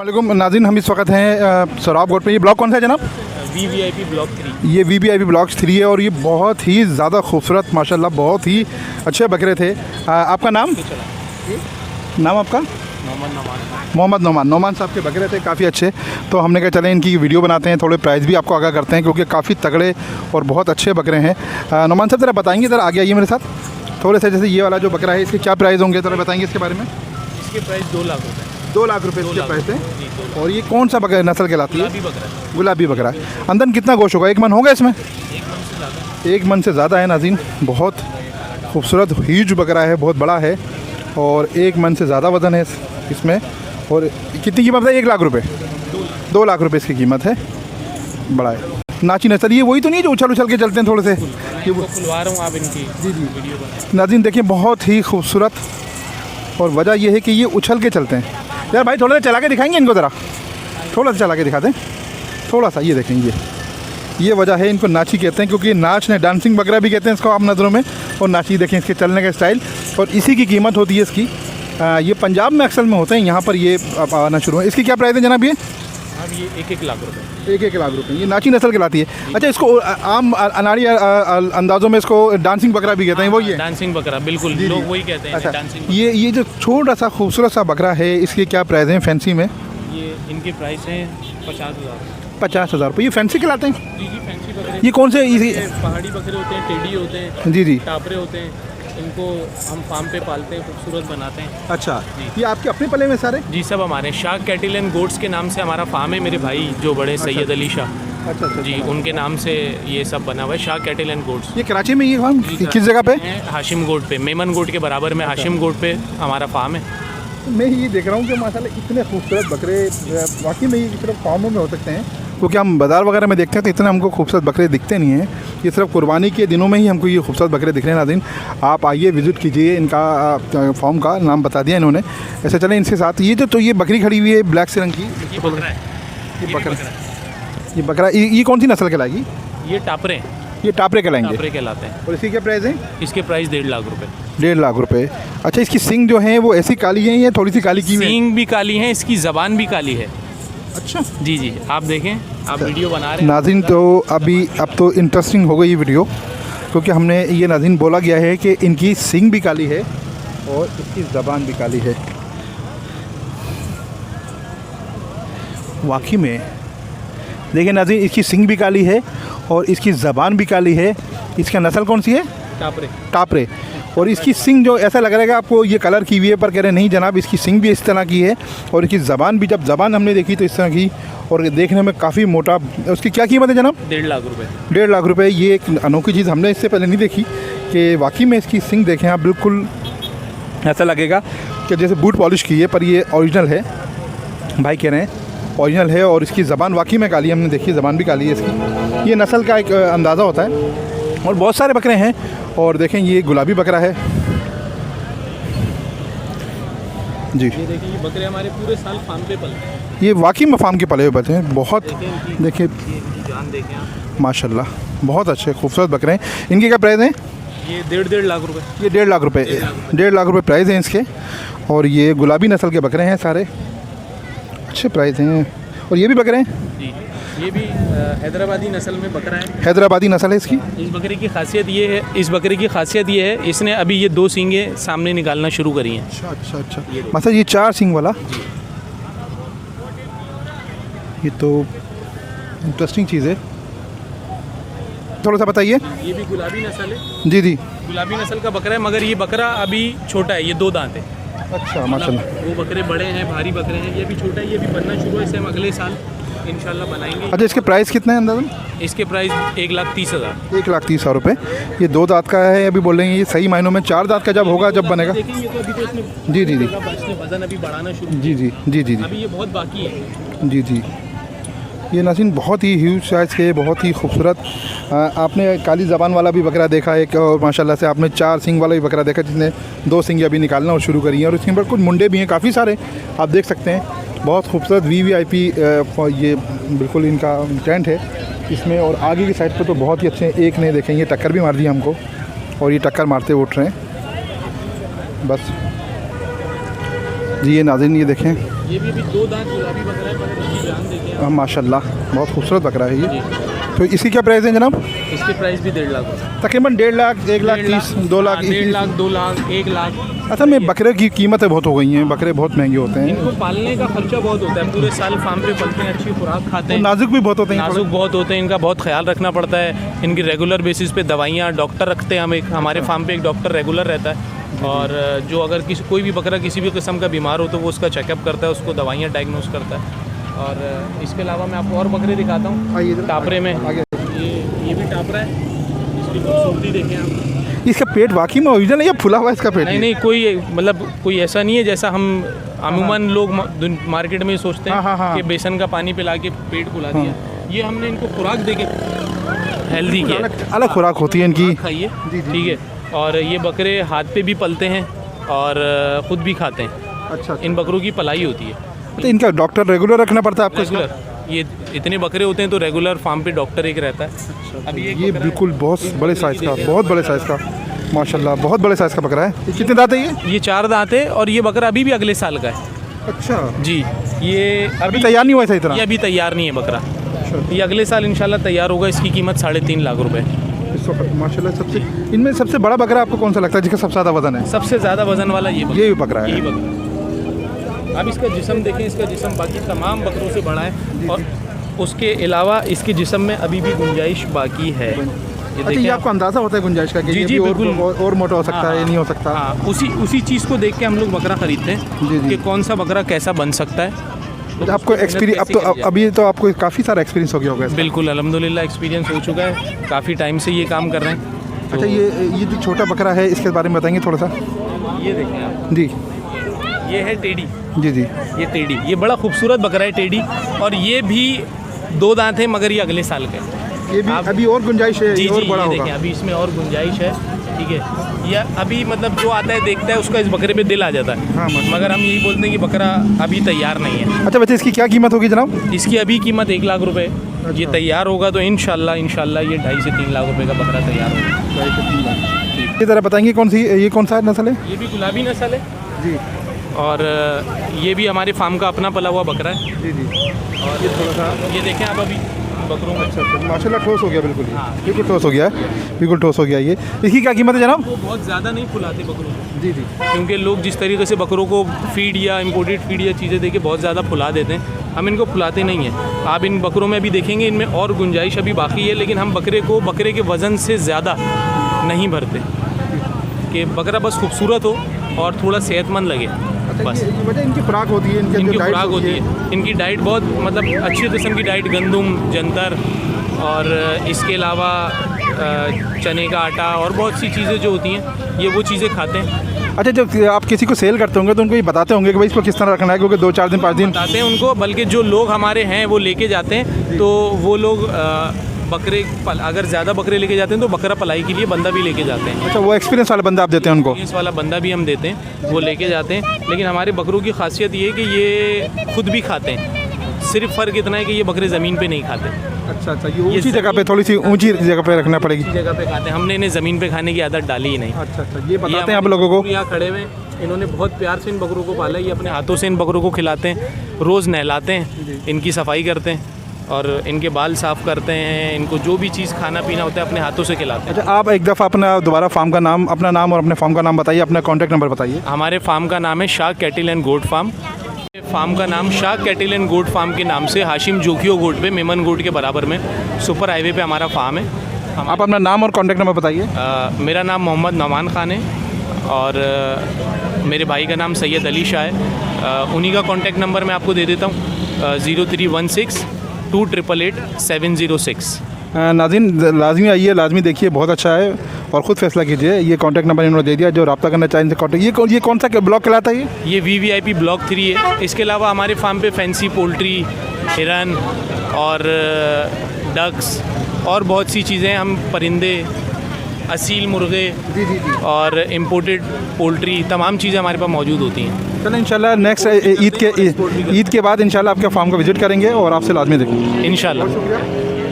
वालेकुम नाज़रीन, हम इस वक्त हैं सराब गोट पे। ये ब्लॉक कौन सा है जनाब? VVIP block 3। ये VVIP ब्लॉक 3 है और ये बहुत ही ज़्यादा खूबसूरत माशाल्लाह बहुत ही अच्छे बकरे थे। आपका नाम आपका? मोहम्मद नोमान साहब के बकरे थे, काफ़ी अच्छे। तो हमने कहा चलें इनकी वीडियो बनाते हैं, थोड़े प्राइस भी आपको आगाह करते हैं क्योंकि काफ़ी तगड़े और बहुत अच्छे बकरे हैं। नोमान साहब ज़रा बताएंगे, ज़रा आगे आइए मेरे साथ थोड़े से। जैसे ये वाला जो बकरा है इसके क्या प्राइस होंगे, ज़रा बताएंगे इसके बारे में। इसके प्राइस 2 लाख रुपये। 2 लाख रुपये इसके प्राइस है। और ये कौन सा बकरा नस्ल कहलाती है? गुलाबी बकरा। अंदर कितना गोश्त होगा? 1 मन होगा इसमें? 1 मन से ज़्यादा है नाज़रीन। बहुत खूबसूरत ह्यूज बकरा है, बहुत बड़ा है और 1 मन से ज़्यादा वज़न है इसमें। और कितनी कीमत है? 1 लाख रुपये। 2 लाख रुपये इसकी कीमत है। बड़ा है। नाची नस्ल ये वही तो नहीं है जो उछल उछल के चलते हैं थोड़े से? ये वो खुलवा रहा हूँ आप इनकी वीडियो नाज़रीन देखिए, बहुत ही खूबसूरत। और वजह यह है कि ये उछल के चलते हैं। यार भाई थोड़ा सा चला के दिखाएंगे इनको, ज़रा थोड़ा सा चला के दिखा दें, थोड़ा सा। ये देखें, ये वजह है, इनको नाची कहते हैं क्योंकि नाच ने डांसिंग बकरा भी कहते हैं इसको आप नज़रों में। और नाची देखें इसके चलने का स्टाइल, और इसी की कीमत होती है इसकी। ये पंजाब में अक्सर में होते हैं, यहाँ पर ये आना शुरू है। इसकी क्या प्राइस है जनाब? ये अब ये 1-1 लाख रुपये। 1-1 लाख रुपये। ये नाची नस्ल कहलाती है। अच्छा, इसको आम अनाड़ी अंदाज़ों में इसको डांसिंग बकरा भी कहते हैं, वो ये डांसिंग बकरा, बिल्कुल लोग वही कहते हैं। अच्छा, डांसिंग ये जो छोटा सा खूबसूरत सा बकरा है, इसके क्या प्राइस हैं फैंसी में? ये इनके प्राइस हैं 50,000। 50,000 रुपये। ये फैंसी कहलाते हैं? जी फैंसी बकरे। ये कौन से? पहाड़ी बकरे होते हैं, टेडी होते हैं, जी टापरे होते हैं। इनको हम फार्म पे पालते हैं, खूबसूरत बनाते हैं। अच्छा, ये आपके अपने पले में सारे? जी सब हमारे। शाह कैटल एंड गोट्स के नाम से हमारा फार्म है। मेरे भाई जो बड़े सैयद अली शाह, अच्छा जी उनके नाम से ये सब बना हुआ है, शाह कैटल एंड गोट्स। ये कराची में ये फार्म किस जगह पे? हाशिम गोट पे, मेमन गोट के बराबर में हाशिम गोट पे हमारा फार्म है। मैं ये देख रहा हूँ कि माशाल्लाह इतने खूबसूरत बकरे वाकई में ये सिर्फ फार्मों में हो सकते हैं, क्योंकि हम बाज़ार वगैरह में देखते हैं तो इतने हमको खूबसूरत बकरे दिखते नहीं हैं। ये सिर्फ कुर्बानी के दिनों में ही हमको ये खूबसूरत बकरे दिख रहे हैं। नाज़रीन आप आइए, विज़िट कीजिए। इनका फार्म का नाम बता दिया इन्होंने। ऐसे चलें इनके साथ। ये तो ये बकरी खड़ी हुई है ब्लैक से रंग की, ये बकरा है। ये बकरा ये कौन सी नस्ल कहलाएगी? ये टापरे हैं। ये टापरे कहलाएंगे? टापरे कहलाते हैं। और इसकी क्या प्राइस है? इसके प्राइस 1.5 लाख रुपए। 1.5 लाख रुपए। अच्छा, इसकी सींग जो है वो ऐसी काली है या थोड़ी सी काली की हुई है? सींग भी काली है, इसकी ज़बान भी काली है। अच्छा जी आप देखें, आप वीडियो बना रहे हैं नाज़रीन। तो अब तो इंटरेस्टिंग हो गई ये वीडियो, क्योंकि हमने ये नाज़रीन बोला गया है कि इनकी सींग भी काली है और इसकी ज़बान भी काली है। वाकई में देखिए नाज़रीन, इसकी सींग भी काली है और इसकी ज़बान भी काली है। इसका नस्ल कौन सी है? टापरे। और इसकी सींग जो ऐसा लग रहा है आपको ये कलर की हुई है, पर कह रहे नहीं जनाब, इसकी सींग भी इस तरह की है। और इसकी ज़बान भी, जब ज़बान हमने देखी तो इस तरह की, और देखने में काफ़ी मोटा। उसकी क्या कीमत है जनाब? 1.5 लाख रुपए। 1.5 लाख रुपए। ये एक अनोखी चीज़ हमने इससे पहले नहीं देखी कि वाकई में इसकी सींग देखें आप, बिल्कुल ऐसा लगेगा कि जैसे बूट पॉलिश की है, पर ये ओरिजिनल है। भाई कह रहे हैं ओरिजिनल है। और इसकी ज़बान वाकई में काली है, हमने देखी ज़बान भी काली है इसकी। ये नस्ल का एक अंदाज़ा होता है। और बहुत सारे बकरे हैं। और देखें ये गुलाबी बकरा है जी। ये देखिए, ये बकरे हमारे पूरे साल फार्म पे पलते हैं। ये वाकई में फार्म के पले हुए बकरे हैं। बहुत देखिए जान देखें आप, माशाल्लाह बहुत अच्छे खूबसूरत बकरे हैं। इनके क्या प्राइस हैं? ये 1.5 लाख रुपए। ये 1.5 लाख रुपए। 1.5 लाख रुपए प्राइस हैं इसके। और ये गुलाबी नस्ल के बकरे हैं सारे, अच्छे प्राइस हैं। और ये भी बकरे हैं जी, ये भी हैदराबादी नस्ल में बकरा है। हैदराबादी नस्ल है इसकी। इस बकरे की खासियत ये है, इसने अभी ये 2 सींगें सामने निकालना शुरू करी हैं। अच्छा मतलब ये 4 सींग वाला। ये तो इंटरेस्टिंग चीज़ है, थोड़ा सा बताइए। ये भी गुलाबी नस्ल है। जी गुलाबी नस्ल का बकरा है, मगर ये बकरा अभी छोटा है, ये 2 दांत है। अच्छा माशाल्लाह। वो बकरे बड़े हैं, भारी बकरे हैं। ये भी छोटा है, ये भी बनना शुरू है। इसे हम अगले साल इंशाल्लाह बनाएंगे। अच्छा, इसके प्राइस कितने हैं अंदाज़न? इसके प्राइस 1,30,000। 1,30,000 रुपये। ये 2 दांत का है, अभी बोल रहे हैं ये सही मायनों में 4 दांत का जब होगा, जब बनेगा। देखिए, ये तो अभी तो इसने जी इसने वजन अभी बढ़ाना शुरू जी अभी ये बहुत बाकी है। जी। ये नाज़रीन बहुत ही ह्यूज साइज़ के, बहुत ही खूबसूरत। आपने काली ज़बान वाला भी बकरा देखा है, और माशाल्लाह से आपने 4 सींग वाला भी बकरा देखा जिसने 2 सींग अभी निकालना और शुरू करी हैं। और इसके ऊपर कुछ मुंडे भी हैं काफ़ी सारे, आप देख सकते हैं। बहुत खूबसूरत VVIP ये बिल्कुल इनका टेंट है इसमें। और आगे की साइड पे तो बहुत ही अच्छे हैं। एक ने देखें ये टक्कर भी मार दी हमको, और ये टक्कर मारते उठ रहे हैं बस जी। ये नाज़रीन ये देखें, ये भी अभी 2 दांत गुलाबी बकरा है, मगर इसकी जान देखिए आप। माशाल्लाह बहुत खूबसूरत बकरा है ये। जी। तो इसकी क्या प्राइस है जनाब? इसकी प्राइस भी 1.5 लाख होता है। तकरीबन 1.5 लाख, 1 लाख 30, 2 लाख, 1.5 लाख, 2 लाख, 1 लाख। असल में बकरे की कीमतें बहुत हो गई हैं, बकरे बहुत महंगे होते हैं, इनको पालने का खर्चा बहुत होता है, पूरे साल फार्म पे पलते हैं, अच्छी खुराक खाते हैं, नाजुक भी बहुत होते हैं नाजुक बहुत होते हैं, इनका बहुत ख्याल रखना पड़ता है। इनकी रेगुलर बेसिस पे दवाइयाँ, डॉक्टर रखते हैं हम, एक हमारे फार्म पे एक डॉक्टर रेगुलर रहता है, और जो अगर कोई भी बकरा किसी भी किस्म का बीमार हो तो वो उसका चेकअप करता है, उसको दवाइयाँ डायग्नोज करता है। और इसके अलावा मैं आपको और बकरे दिखाता हूँ टापरे में। ये भी टापरा है, इसकी खूबसूरती देखें आप। इसका पेट वाकई में ओरिजिनल है या फुला हुआ है इसका पेट? नहीं, कोई मतलब कोई ऐसा नहीं है जैसा हम अमूमन लोग मार्केट में सोचते हैं कि बेसन का पानी पिला के पेट फुला दिया। ये हमने इनको खुराक दे के हेल्दी किया। अलग खुराक होती है इनकी, खाइए, ठीक है। और ये बकरे हाथ पे भी पलते हैं और ख़ुद भी खाते हैं। अच्छा, इन बकरों की पलाई होती है। तो इनका डॉक्टर रेगुलर रखना पड़ता है आपको? रेगुलर, ये इतने बकरे होते हैं तो रेगुलर फार्म पे डॉक्टर एक रहता है। अभी ये बिल्कुल बहुत बड़े साइज़ का, बहुत बड़े साइज़ का, माशाल्लाह बहुत बड़े साइज़ का बकरा है। ये कितने दांत है ये? ये 4 दांत है, और ये बकरा अभी भी अगले साल का है। अच्छा जी, ये अभी तैयार नहीं हुआ सही तरह? ये अभी तैयार नहीं है बकरा, ये अगले साल इंशाल्लाह तैयार होगा। इसकी कीमत 3.5 लाख रुपए। इस वक्त माशाल्लाह सबसे इनमें सबसे बड़ा बकरा आपको कौन सा लगता है जिसका सबसे ज़्यादा वजन है? सबसे ज़्यादा वजन वाला ये भी बकरा है। यही बकरा। अब इसका जिस्म देखें, इसका जिस्म बाकी तमाम बकरों से बड़ा है, और उसके अलावा इसके जिस्म में अभी भी गुंजाइश बाकी है। अच्छा, ये आपको अंदाज़ा होता है गुंजाइश का कि जी, ये जी, भी बिल्कुल। और मोटा हो सकता है, ये नहीं हो सकता? हाँ, उसी चीज़ को देख के हम लोग बकरा ख़रीदते हैं कि कौन सा बकरा कैसा बन सकता है। तो आपको एक्सपीरियंस अब तो अभी तो आपको काफ़ी सारा एक्सपीरियंस हो गया होगा? बिल्कुल, अल्हम्दुलिल्लाह एक्सपीरियंस हो चुका है, काफ़ी टाइम से ये काम कर रहे हैं। अच्छा, ये जो छोटा बकरा है इसके बारे में बताएंगे थोड़ा सा? ये देखें आप जी, ये है टेडी। जी, ये टेडी, ये बड़ा खूबसूरत बकरा है टेडी, और ये भी 2 दांत है, मगर ये अगले साल का है। ये भी अभी और गुंजाइश है? जी, और जी, बड़ा ये होगा? देखें अभी इसमें और गुंजाइश है, ठीक है। या अभी मतलब जो आता है देखता है उसका इस बकरे पे दिल आ जाता है। हाँ, मगर हम यही बोलते हैं कि बकरा अभी तैयार नहीं है। अच्छा बच्चे, इसकी क्या कीमत होगी जनाब? इसकी अभी कीमत 1 लाख रुपए। ये तैयार होगा तो इंशाल्लाह ये 2.5 से 3 लाख रुपए का बकरा तैयार होगा। ये ज़रा बताएंगे ये कौन सा नस्ल है? ये भी गुलाबी नस्ल है जी, और ये भी हमारे फार्म का अपना पला हुआ बकरा है। जी, जी। और ये थोड़ा सा ये देखें आप अभी बकरों में अच्छा माशाल्लाह ठोस हो गया, बिल्कुल ही। हाँ। बिल्कुल ठोस हो गया है, बिल्कुल ठोस हो गया ये। इसकी क्या कीमत है जनाब? वो बहुत ज़्यादा नहीं फुलाते बकरों को, जी, जी। क्योंकि लोग जिस तरीके से बकरों को फीड या इम्पोर्टेड फीड या चीज़ें देके बहुत ज़्यादा फुला देते हैं, हम इनको फुलाते नहीं हैं। आप इन बकरों में अभी देखेंगे इनमें और गुंजाइश अभी बाकी है, लेकिन हम बकरे के वज़न से ज़्यादा नहीं भरते, कि बकरा बस खूबसूरत हो और थोड़ा सेहतमंद लगे बस। ये वजह इनकी खुराक होती है, इनकी खुराक होती है, इनकी डाइट बहुत मतलब अच्छी किस्म की डाइट, गंदम, जंतर, और इसके अलावा चने का आटा और बहुत सी चीज़ें जो होती हैं ये वो चीज़ें खाते हैं। अच्छा, जब आप किसी को सेल करते होंगे तो उनको ये बताते होंगे कि भाई इसको किस तरह रखना है, क्योंकि 2-4 दिन 5 दिन बताते हैं उनको, बल्कि जो लोग हमारे हैं वो लेके जाते हैं, तो वो लोग अगर ज़्यादा बकरे लेके जाते हैं तो बकरा पलाई के लिए बंदा भी लेके जाते हैं। अच्छा, वो एक्सपीरियंस वाला बंदा आप देते हैं उनको? एक्सपीरियंस वाला बंदा भी हम देते हैं, वो लेके जाते हैं। लेकिन हमारे बकरों की खासियत ये है कि ये खुद भी खाते हैं, सिर्फ फ़र्क इतना है कि ये बकरे ज़मीन पे नहीं खाते। अच्छा, ये ऊंची जगह पे, थोड़ी सी ऊंची जगह पे रखना पड़ेगी। ऊंची जगह पे खाते हैं, हमने इन्हें ज़मीन पे खाने की आदत डाली ही नहीं। अच्छा, ये बताते हैं आप लोगों को? यहाँ खड़े हुए इन्होंने बहुत प्यार से इन बकरों को पाला, ये अपने हाथों से इन बकरों को खिलाते हैं, रोज़ नहलाते हैं, इनकी सफाई करते हैं और इनके बाल साफ़ करते हैं, इनको जो भी चीज़ खाना पीना होता है अपने हाथों से खिलाते हैं। अच्छा, आप एक दफ़ा अपना दोबारा फार्म का नाम, अपना नाम और अपने फार्म का नाम बताइए, अपना कॉन्टैक्ट नंबर बताइए। हमारे फार्म का नाम है Shah cattle and goat farm. Farm का नाम Shah cattle and goat farm के नाम से हाशिम जोखियो गोट पे, मेमन गोट के बराबर में सुपर हाईवे पे हमारा फार्म है। आप अपना नाम और कॉन्टैक्ट नंबर बताइए। मेरा नाम मोहम्मद नौमान खान है और मेरे भाई का नाम सैयद अली शाह है। उन्हीं का कॉन्टैक्ट नंबर मैं आपको दे देता हूँ, 0316 288 706। नाज़रीन लाजमी आइए, लाजमी देखिए, बहुत अच्छा है और ख़ुद फैसला कीजिए। ये कॉन्टैक्ट नंबर इन्होंने दे दिया, जो रब्ता करना चाहें इनसे कॉन्टैक्ट। ये कौन सा ब्लॉक कहलाता है? ये VVIP ब्लॉक 3 है। इसके अलावा हमारे फार्म पे फैंसी पोल्ट्री, हिरन और डक्स और बहुत सी चीज़ें, हम परिंदे, असील मुर्गे और इम्पोर्टेड पोल्ट्री, तमाम चीज़ें हमारे पास मौजूद होती हैं। चलो इंशाल्लाह नेक्स्ट ईद के बाद इंशाल्लाह आपके फार्म का विज़िट करेंगे और आपसे लाजमी देखेंगे इंशाल्लाह।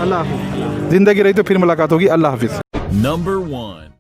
अल्लाह हाफ़िज़। ज़िंदगी रही तो फिर मुलाकात होगी। अल्लाह हाफ़िज़। Number 1